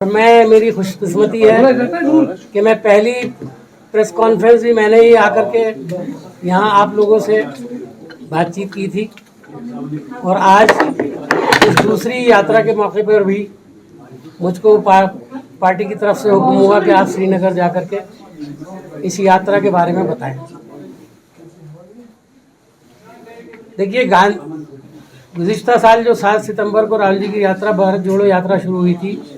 मेरी खुशकिस्मती है कि मैं पहली प्रेस कॉन्फ्रेंस भी मैंने ही आकर के यहाँ आप लोगों से बातचीत की थी और आज इस दूसरी यात्रा के मौके पर भी मुझको पार्टी की तरफ से हुक्म हुआ कि आप श्रीनगर जाकर के इस यात्रा के बारे में बताएं। देखिए, गुज़िश्ता साल जो 7 सितंबर को राहुल जी की यात्रा भारत जोड़ो यात्रा शुरू हुई थी,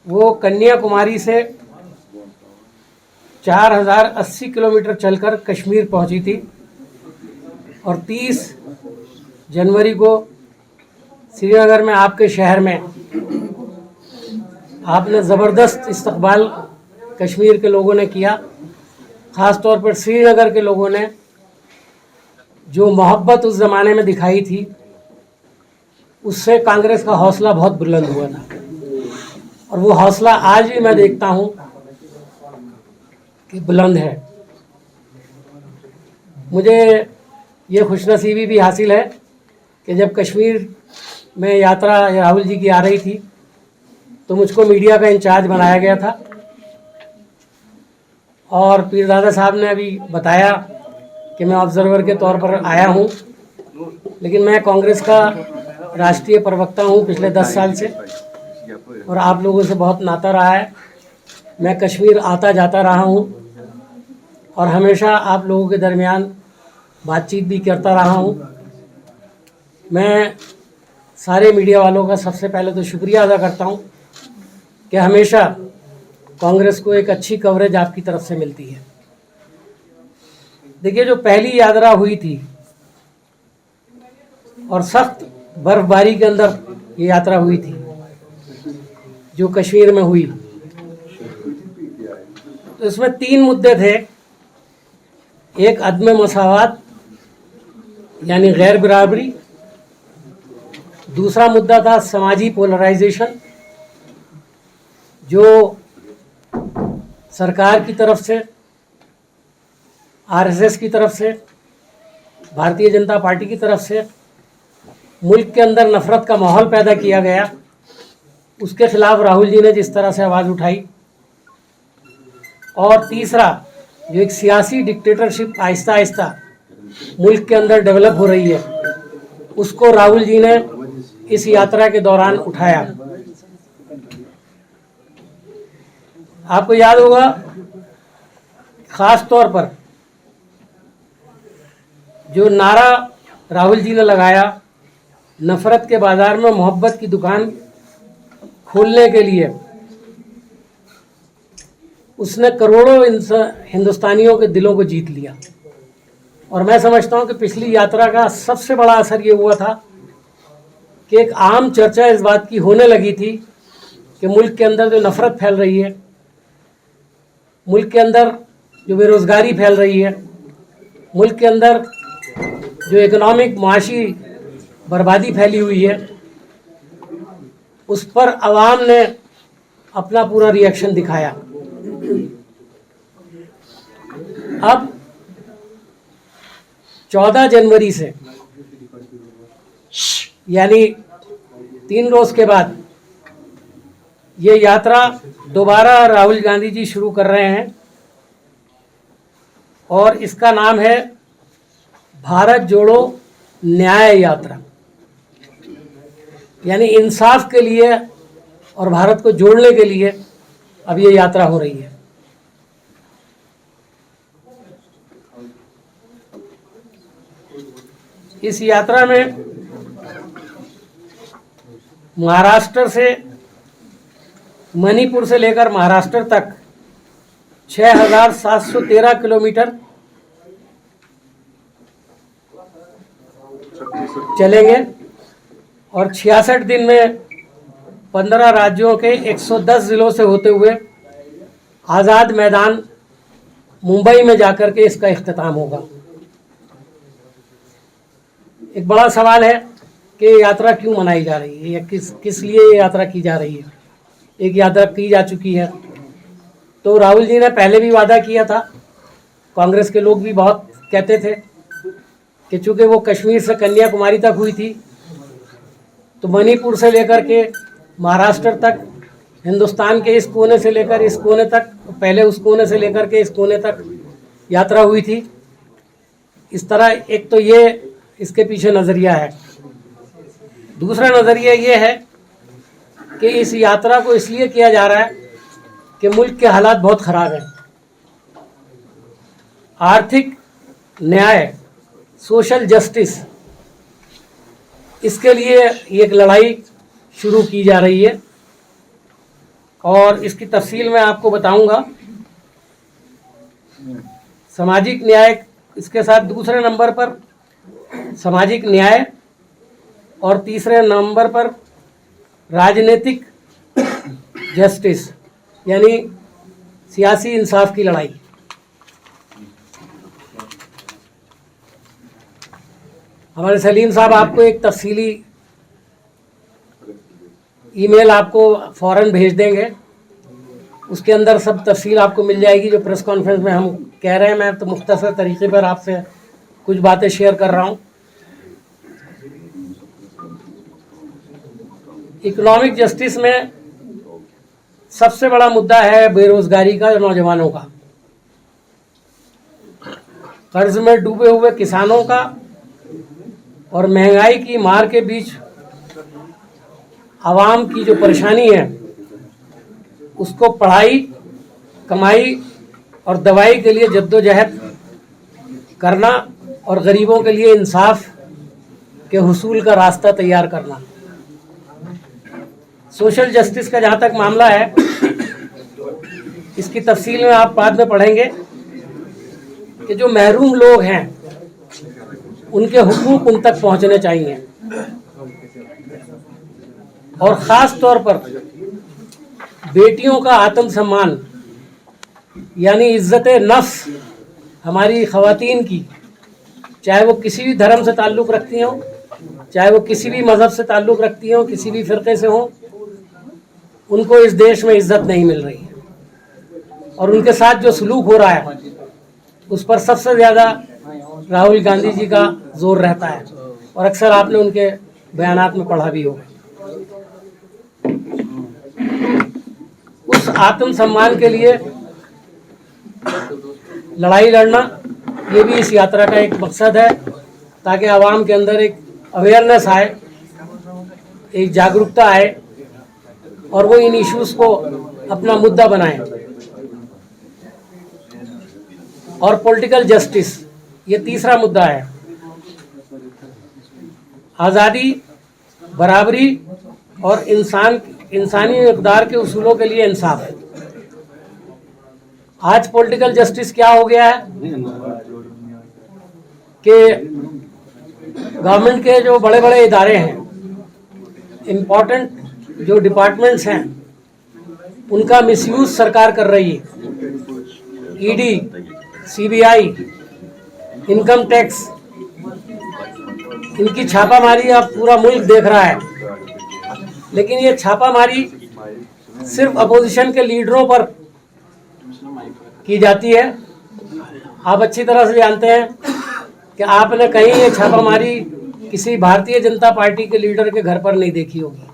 वो कन्याकुमारी से 4080 किलोमीटर चलकर कश्मीर पहुंची थी और 30 जनवरी को श्रीनगर में आपके शहर में आपने ज़बरदस्त इस्तकबाल कश्मीर के लोगों ने किया। ख़ास तौर पर श्रीनगर के लोगों ने जो मोहब्बत उस ज़माने में दिखाई थी, उससे कांग्रेस का हौसला बहुत बुलंद हुआ था और वो हौसला आज भी मैं देखता हूँ कि बुलंद है। मुझे ये खुशनसीबी भी हासिल है कि जब कश्मीर में यात्रा राहुल जी की आ रही थी तो मुझको मीडिया का इंचार्ज बनाया गया था और पीरदादा साहब ने अभी बताया कि मैं ऑब्जर्वर के तौर पर आया हूँ, लेकिन मैं कांग्रेस का राष्ट्रीय प्रवक्ता हूँ पिछले 10 साल से और आप लोगों से बहुत नाता रहा है। मैं कश्मीर आता जाता रहा हूँ और हमेशा आप लोगों के दरमियान बातचीत भी करता रहा हूँ। मैं सारे मीडिया वालों का सबसे पहले तो शुक्रिया अदा करता हूँ कि हमेशा कांग्रेस को एक अच्छी कवरेज आपकी तरफ से मिलती है। देखिए, जो पहली यात्रा हुई थी और सख्त बर्फबारी के अंदर ये यात्रा हुई थी जो कश्मीर में हुई, तो इसमें 3 मुद्दे थे। एक अदम मसावत यानी गैर बराबरी, दूसरा मुद्दा था समाजी पोलराइजेशन, जो सरकार की तरफ से, आरएसएस की तरफ से, भारतीय जनता पार्टी की तरफ से मुल्क के अंदर नफरत का माहौल पैदा किया गया, उसके खिलाफ राहुल जी ने जिस तरह से आवाज़ उठाई। और तीसरा, जो एक सियासी डिक्टेटरशिप आहिस्ता आहिस्ता मुल्क के अंदर डेवलप हो रही है, उसको राहुल जी ने इस यात्रा के दौरान उठाया। आपको याद होगा, ख़ास तौर पर जो नारा राहुल जी ने लगाया, नफ़रत के बाज़ार में मोहब्बत की दुकान खोलने के लिए, उसने करोड़ों हिंदुस्तानियों के दिलों को जीत लिया। और मैं समझता हूं कि पिछली यात्रा का सबसे बड़ा असर ये हुआ था कि एक आम चर्चा इस बात की होने लगी थी कि मुल्क के अंदर जो नफ़रत फैल रही है, मुल्क के अंदर जो बेरोज़गारी फैल रही है, मुल्क के अंदर जो इकोनॉमिक माशी बर्बादी फैली हुई है, उस पर अवाम ने अपना पूरा रिएक्शन दिखाया। अब 14 जनवरी से यानी 3 रोज के बाद ये यात्रा दोबारा राहुल गांधी जी शुरू कर रहे हैं और इसका नाम है भारत जोड़ो न्याय यात्रा, यानी इंसाफ के लिए और भारत को जोड़ने के लिए अब ये यात्रा हो रही है। इस यात्रा में महाराष्ट्र से, मणिपुर से लेकर महाराष्ट्र तक 6713 किलोमीटर चलेंगे और 66 दिन में 15 राज्यों के 110 जिलों से होते हुए आज़ाद मैदान मुंबई में जाकर के इसका इख्तिताम होगा। एक बड़ा सवाल है कि ये यात्रा क्यों मनाई जा रही है या किस लिए ये यात्रा की जा रही है। एक यात्रा की जा चुकी है, तो राहुल जी ने पहले भी वादा किया था, कांग्रेस के लोग भी बहुत कहते थे कि चूँकि वो कश्मीर से कन्याकुमारी तक हुई थी तो मणिपुर से लेकर के महाराष्ट्र तक, हिंदुस्तान के इस कोने से लेकर इस कोने तक, पहले उस कोने से लेकर के इस कोने तक यात्रा हुई थी। इस तरह एक तो ये इसके पीछे नज़रिया है। दूसरा नज़रिया ये है कि इस यात्रा को इसलिए किया जा रहा है कि मुल्क के हालात बहुत ख़राब हैं। आर्थिक न्याय, सोशल जस्टिस, इसके लिए एक लड़ाई शुरू की जा रही है और इसकी तफसील मैं आपको बताऊंगा। सामाजिक न्याय, इसके साथ दूसरे नंबर पर सामाजिक न्याय और तीसरे नंबर पर राजनीतिक जस्टिस यानी सियासी इंसाफ की लड़ाई। हमारे सलीम साहब आपको एक तफसीली ईमेल आपको फ़ौरन भेज देंगे, उसके अंदर सब तफसील आपको मिल जाएगी जो प्रेस कॉन्फ्रेंस में हम कह रहे हैं। मैं तो मुख्तसर तरीके पर आपसे कुछ बातें शेयर कर रहा हूँ। इकोनॉमिक जस्टिस में सबसे बड़ा मुद्दा है बेरोजगारी का, नौजवानों का, कर्ज में डूबे हुए किसानों का और महंगाई की मार के बीच आवाम की जो परेशानी है उसको पढ़ाई, कमाई और दवाई के लिए जद्दोजहद करना और गरीबों के लिए इंसाफ के हुसूल का रास्ता तैयार करना। सोशल जस्टिस का जहाँ तक मामला है, इसकी तफसील में आप बाद में पढ़ेंगे कि जो महरूम लोग हैं उनके हुकूक उन तक पहुँचने चाहिए और ख़ास तौर पर बेटियों का आत्मसम्मान यानी इज्जत नफ्स हमारी ख़वातीन की, चाहे वो किसी भी धर्म से ताल्लुक़ रखती हों, चाहे वो किसी भी मज़हब से ताल्लुक़ रखती हों, किसी भी फ़िरक़े से हों, उनको इस देश में इज्जत नहीं मिल रही है और उनके साथ जो सलूक हो रहा है उस पर सबसे ज़्यादा राहुल गांधी जी का जोर रहता है और अक्सर आपने उनके बयानात में पढ़ा भी होगा। उस आत्मसम्मान के लिए लड़ाई लड़ना, ये भी इस यात्रा का एक मकसद है ताकि आवाम के अंदर एक अवेयरनेस आए, एक जागरूकता आए और वो इन इश्यूज़ को अपना मुद्दा बनाएं। और पॉलिटिकल जस्टिस, ये तीसरा मुद्दा है। आज़ादी, बराबरी और इंसानी इक़दार के उसूलों के लिए इंसाफ। आज पॉलिटिकल जस्टिस क्या हो गया है कि गवर्नमेंट के जो बड़े बड़े इदारे हैं, इम्पोर्टेंट जो डिपार्टमेंट्स हैं, उनका मिसयूज सरकार कर रही है। ईडी, सीबीआई, इनकम टैक्स, इनकी छापामारी अब पूरा मुल्क देख रहा है। लेकिन ये छापामारी सिर्फ अपोजिशन के लीडरों पर की जाती है। आप अच्छी तरह से जानते हैं कि आपने कहीं ये छापामारी किसी भारतीय जनता पार्टी के लीडर के घर पर नहीं देखी होगी।